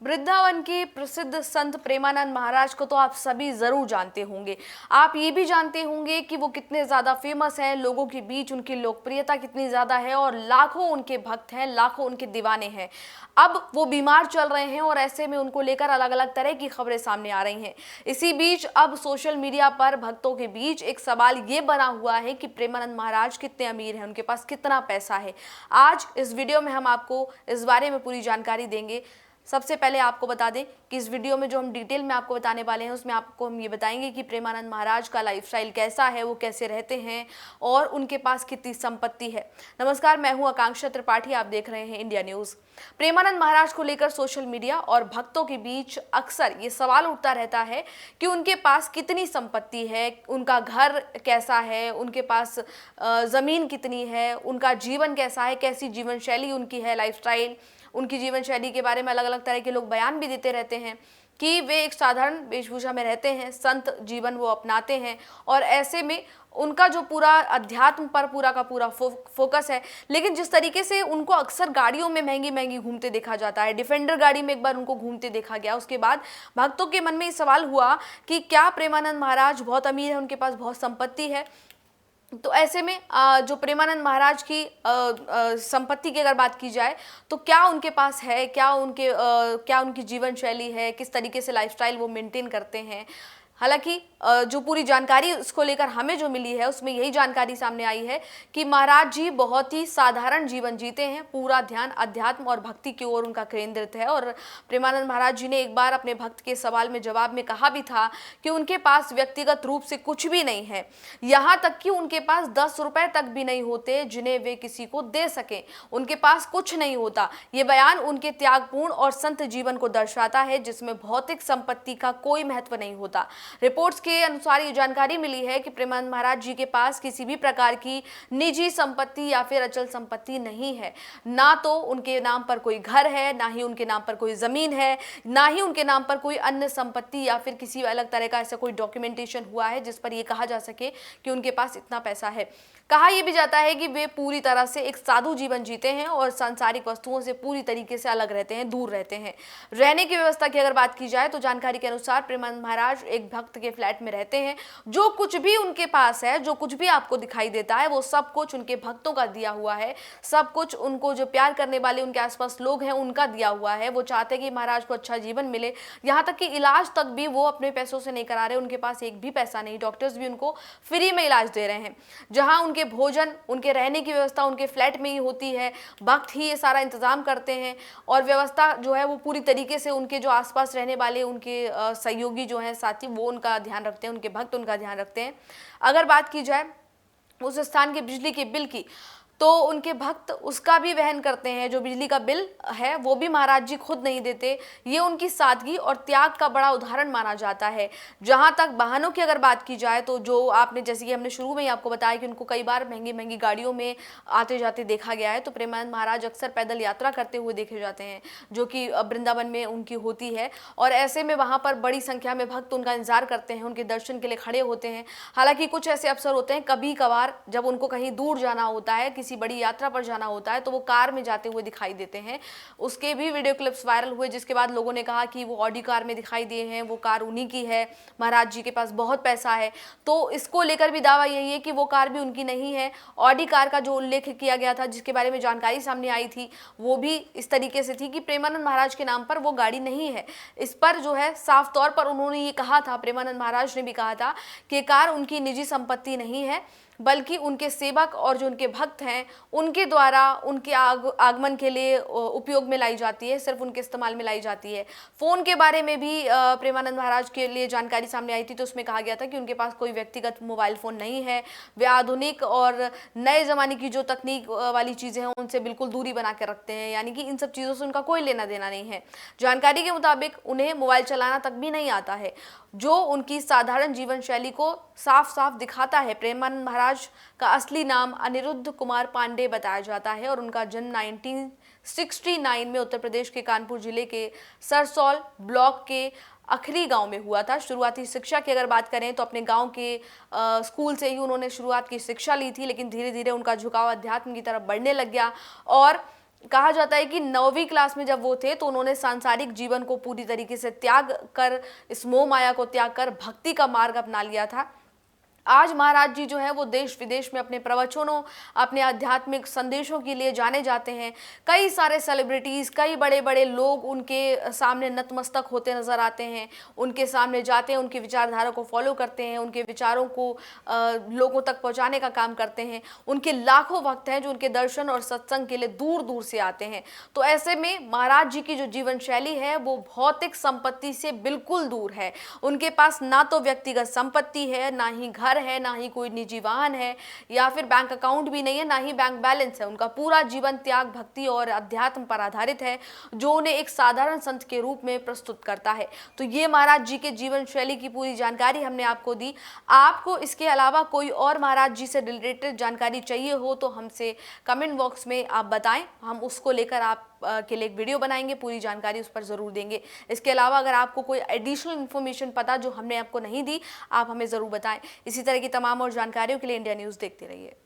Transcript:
वृंदावन के प्रसिद्ध संत प्रेमानंद महाराज को तो आप सभी जरूर जानते होंगे। आप ये भी जानते होंगे कि वो कितने ज्यादा फेमस हैं, लोगों के बीच उनकी लोकप्रियता कितनी ज्यादा है और लाखों उनके भक्त हैं, लाखों उनके दीवाने हैं। अब वो बीमार चल रहे हैं और ऐसे में उनको लेकर अलग अलग तरह की खबरें सामने आ रही हैं। इसी बीच अब सोशल मीडिया पर भक्तों के बीच एक सवाल ये बना हुआ है कि प्रेमानंद महाराज कितने अमीर हैं, उनके पास कितना पैसा है। आज इस वीडियो में हम आपको इस बारे में पूरी जानकारी देंगे। सबसे पहले आपको बता दें कि इस वीडियो में जो हम डिटेल में आपको बताने वाले हैं उसमें आपको हम ये बताएंगे कि प्रेमानंद महाराज का लाइफस्टाइल कैसा है, वो कैसे रहते हैं और उनके पास कितनी संपत्ति है। नमस्कार, मैं हूं आकांक्षा त्रिपाठी, आप देख रहे हैं इंडिया न्यूज़। प्रेमानंद महाराज को लेकर सोशल मीडिया और भक्तों के बीच अक्सर ये सवाल उठता रहता है कि उनके पास कितनी संपत्ति है, उनका घर कैसा है, उनके पास ज़मीन कितनी है, उनका जीवन कैसा है, कैसी जीवन शैली उनकी है, लाइफस्टाइल उनकी जीवन शैली के बारे में अलग अलग तरह के लोग बयान भी देते रहते हैं कि वे एक साधारण वेशभूषा में रहते हैं, संत जीवन वो अपनाते हैं और ऐसे में उनका जो पूरा अध्यात्म पर पूरा का पूरा फोकस है। लेकिन जिस तरीके से उनको अक्सर गाड़ियों में महंगी महंगी घूमते देखा जाता है, डिफेंडर गाड़ी में एक बार उनको घूमते देखा गया, उसके बाद भक्तों के मन में ये सवाल हुआ कि क्या प्रेमानंद महाराज बहुत अमीर है, उनके पास बहुत संपत्ति है। तो ऐसे में जो प्रेमानंद महाराज की संपत्ति की अगर बात की जाए तो क्या उनके पास है, क्या उनकी जीवन शैली है, किस तरीके से लाइफस्टाइल वो मेंटेन करते हैं। हालांकि जो पूरी जानकारी उसको लेकर हमें जो मिली है उसमें यही जानकारी सामने आई है कि महाराज जी बहुत ही साधारण जीवन जीते हैं, पूरा ध्यान अध्यात्म और भक्ति की ओर उनका केंद्रित है। और प्रेमानंद महाराज जी ने एक बार अपने भक्त के सवाल में जवाब में कहा भी था कि उनके पास व्यक्तिगत रूप से कुछ भी नहीं है, यहाँ तक कि उनके पास 10 रुपए तक भी नहीं होते जिन्हें वे किसी को दे सकें, उनके पास कुछ नहीं होता। ये बयान उनके त्यागपूर्ण और संत जीवन को दर्शाता है जिसमें भौतिक संपत्ति का कोई महत्व नहीं होता। रिपोर्ट्स के अनुसार ये जानकारी मिली है कि प्रेमानंद महाराज जी के पास किसी भी प्रकार की निजी संपत्ति या फिर अचल संपत्ति नहीं है। ना तो उनके नाम पर कोई घर है, ना ही उनके नाम पर कोई जमीन है, ना ही उनके नाम पर कोई अन्य संपत्ति या फिर किसी अलग तरह का ऐसा कोई डॉक्यूमेंटेशन हुआ है जिस पर यह कहा जा सके कि उनके पास इतना पैसा है। कहा यह भी जाता है कि वे पूरी तरह से एक साधु जीवन जीते हैं और सांसारिक वस्तुओं से पूरी तरीके से अलग रहते हैं, दूर रहते हैं। रहने की व्यवस्था की अगर बात की जाए तो जानकारी के अनुसार प्रेमानंद महाराज एक भक्त के फ्लैट में रहते हैं। जो कुछ भी उनके पास है, जो कुछ भी आपको दिखाई देता है, वो सब कुछ उनके भक्तों का दिया हुआ है, सब कुछ उनको जो प्यार करने वाले उनके आसपास लोग हैं उनका दिया हुआ है। वो चाहते हैं कि महाराज को अच्छा जीवन मिले, यहाँ तक कि इलाज तक भी वो अपने पैसों से नहीं करा रहे, उनके पास एक भी पैसा नहीं, डॉक्टर्स भी उनको फ्री में इलाज दे रहे हैं। जहाँ उनके भोजन, उनके रहने की व्यवस्था उनके फ्लैट में ही होती है, भक्त ही ये सारा इंतजाम करते हैं और व्यवस्था जो है वो पूरी तरीके से उनके जो आसपास रहने वाले उनके सहयोगी जो हैं, साथी, वो उनका ध्यान रखते हैं, उनके भक्त उनका ध्यान रखते हैं। अगर बात की जाए उस स्थान के बिजली के बिल की तो उनके भक्त उसका भी वहन करते हैं। जो बिजली का बिल है वो भी महाराज जी खुद नहीं देते। ये उनकी सादगी और त्याग का बड़ा उदाहरण माना जाता है। जहाँ तक वाहनों की अगर बात की जाए तो जो आपने, जैसे कि हमने शुरू में ही आपको बताया कि उनको कई बार महंगी महंगी गाड़ियों में आते जाते देखा गया है, तो प्रेमानंद महाराज अक्सर पैदल यात्रा करते हुए देखे जाते हैं जो कि वृंदावन में उनकी होती है। और ऐसे में वहाँ पर बड़ी संख्या में भक्त उनका इंतजार करते हैं, उनके दर्शन के लिए खड़े होते हैं। हालांकि कुछ ऐसे अवसर होते हैं कभी कभार जब उनको कहीं दूर जाना होता है, किसी बड़ी यात्रा पर जाना होता है, तो वो कार में जाते हुए दिखाई देते हैं। उसके भी वीडियो क्लिप्स वायरल हुए जिसके बाद लोगों ने कहा कि वो ऑडी कार में दिखाई दिए हैं, वो कार उन्हीं की है, महाराज जी के पास बहुत पैसा है। तो इसको लेकर भी दावा यही है कि वो कार भी उनकी नहीं है। ऑडी कार का जो उल्लेख किया गया था, जिसके बारे में जानकारी सामने आई थी, वो भी इस तरीके से थी कि प्रेमानंद महाराज के नाम पर वो गाड़ी नहीं है। इस पर जो है साफ तौर पर उन्होंने ये कहा था, प्रेमानंद महाराज ने भी कहा था कि कार उनकी निजी संपत्ति नहीं है, बल्कि उनके सेवक और जो उनके भक्त हैं उनके द्वारा उनके आगमन के लिए उपयोग में लाई जाती है, सिर्फ उनके इस्तेमाल में लाई जाती है। फ़ोन के बारे में भी प्रेमानंद महाराज के लिए जानकारी सामने आई थी, तो उसमें कहा गया था कि उनके पास कोई व्यक्तिगत मोबाइल फ़ोन नहीं है। वे आधुनिक और नए ज़माने की जो तकनीक वाली चीज़ें हैं उनसे बिल्कुल दूरी बना के रखते हैं, यानी कि इन सब चीज़ों से उनका कोई लेना देना नहीं है। जानकारी के मुताबिक उन्हें मोबाइल चलाना तक भी नहीं आता है, जो उनकी साधारण जीवन शैली को साफ साफ दिखाता है। प्रेमानंद महाराज का असली नाम अनिरुद्ध कुमार पांडे बताया जाता है और उनका जन्म 1969 में उत्तर प्रदेश के कानपुर जिले के सरसौल ब्लॉक के अखरी गांव में हुआ था। शुरुआती शिक्षा की अगर बात करें तो अपने गांव के स्कूल से ही उन्होंने शुरुआत की शिक्षा ली थी, लेकिन धीरे धीरे उनका झुकाव अध्यात्म की तरफ बढ़ने लग गया और कहा जाता है कि 9वीं क्लास में जब वो थे तो उन्होंने सांसारिक जीवन को पूरी तरीके से त्याग कर, इस मोह माया को त्याग कर भक्ति का मार्ग अपना लिया था। आज महाराज जी जो है वो देश विदेश में अपने प्रवचनों, अपने आध्यात्मिक संदेशों के लिए जाने जाते हैं। कई सारे सेलिब्रिटीज़, कई बड़े बड़े लोग उनके सामने नतमस्तक होते नज़र आते हैं, उनके सामने जाते हैं, उनकी विचारधारा को फॉलो करते हैं, उनके विचारों को लोगों तक पहुंचाने का काम करते हैं। उनके लाखों भक्त हैं जो उनके दर्शन और सत्संग के लिए दूर दूर से आते हैं। तो ऐसे में महाराज जी की जो जीवन शैली है वो भौतिक संपत्ति से बिल्कुल दूर है। उनके पास ना तो व्यक्तिगत संपत्ति है, ना ही घर है, ना ही कोई निजी वाहन है, या फिर बैंक अकाउंट भी नहीं है, ना ही बैंक बैलेंस है। उनका पूरा जीवन त्याग, भक्ति और अध्यात्म पर आधारित है, जो उन्हें एक साधारण संत के रूप में प्रस्तुत करता है। तो ये महाराज जी के जीवन शैली की पूरी जानकारी हमने आपको दी। आपको इसके अलावा कोई और महाराज जी से रिलेटेड जानकारी चाहिए हो तो हमसे कमेंट बॉक्स में आप बताएं, हम उसको लेकर आप के लिए एक वीडियो बनाएंगे, पूरी जानकारी उस पर ज़रूर देंगे। इसके अलावा अगर आपको कोई एडिशनल इन्फॉर्मेशन पता जो हमने आपको नहीं दी, आप हमें ज़रूर बताएं। इसी तरह की तमाम और जानकारियों के लिए इंडिया न्यूज़ देखते रहिए।